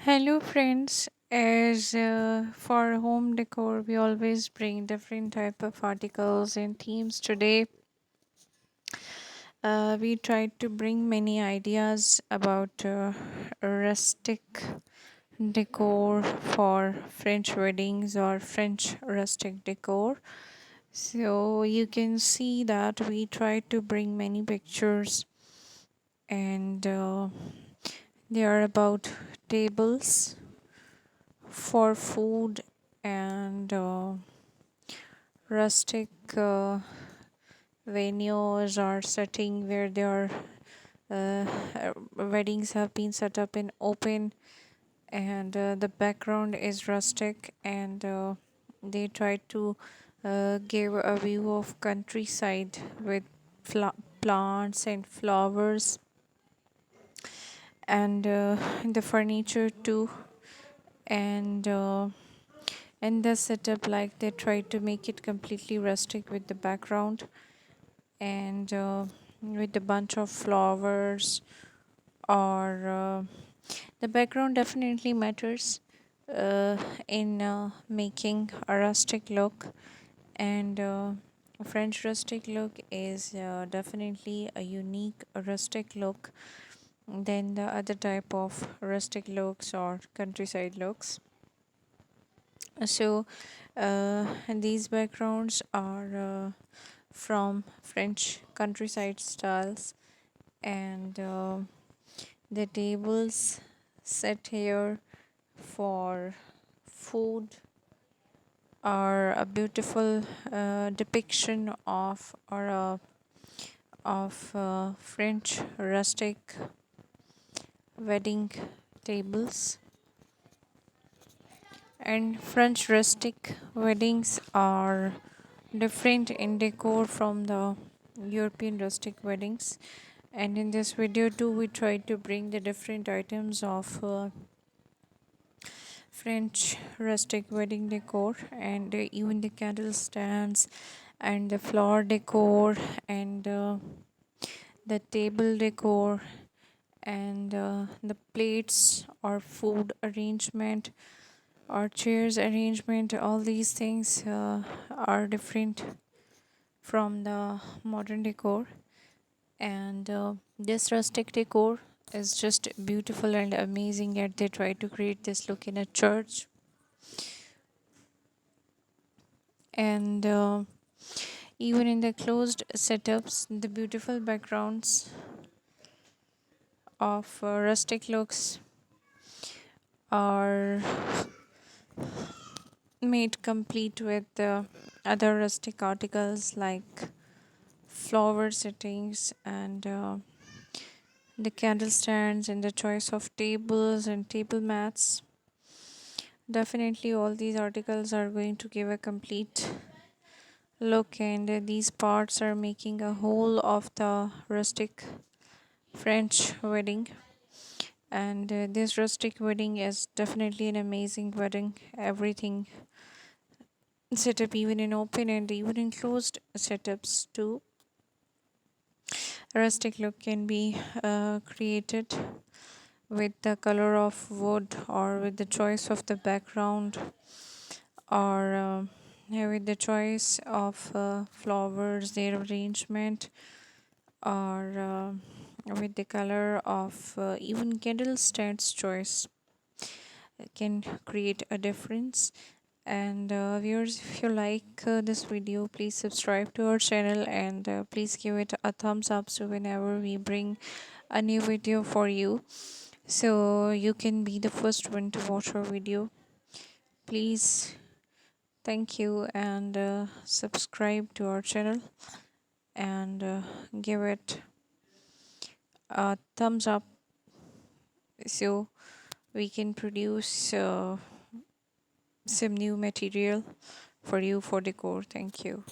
Hello, friends. As for home decor, we always bring different type of articles and themes. Today, we tried to bring many ideas about rustic decor for French weddings or French rustic decor. So you can see that we tried to bring many pictures, and they are about tables for food and rustic venues or setting where their weddings have been set up in open, and the background is rustic, and they try to give a view of countryside with plants and flowers, and the furniture too, and the setup, like they try to make it completely rustic with the background, and with a bunch of flowers, or the background definitely matters in making a rustic look, and French rustic look is definitely a unique rustic look than the other type of rustic looks or countryside looks. So and these backgrounds are from French countryside styles, and the tables set here for food are a beautiful depiction of French rustic wedding tables. And French rustic weddings are different in decor from the European rustic weddings. And in this video too, we tried to bring the different items of French rustic wedding decor, and even the candle stands and the flower decor, and the table decor, and the plates or food arrangement or chairs arrangement. All these things are different from the modern decor, and this rustic decor is just beautiful and amazing, yet they try to create this look in a church, and even in the closed setups, the beautiful backgrounds of rustic looks are made complete with other rustic articles like flower settings, and the candle stands, and the choice of tables and table mats. Definitely, all these articles are going to give a complete look, and these parts are making a whole of the rustic French wedding. And this rustic wedding is definitely an amazing wedding. Everything set up, even in open and even in closed setups too. Rustic look can be created with the color of wood, or with the choice of the background, or yeah, with the choice of flowers, their arrangement, or with the color of even candle stands choice can create a difference. And viewers, if you like this video, please subscribe to our channel, and please give it a thumbs up so whenever we bring a new video for you, so you can be the first one to watch our video. Please, thank you, and subscribe to our channel, and give it a thumbs up so we can produce some new material for you for decor. Thank you.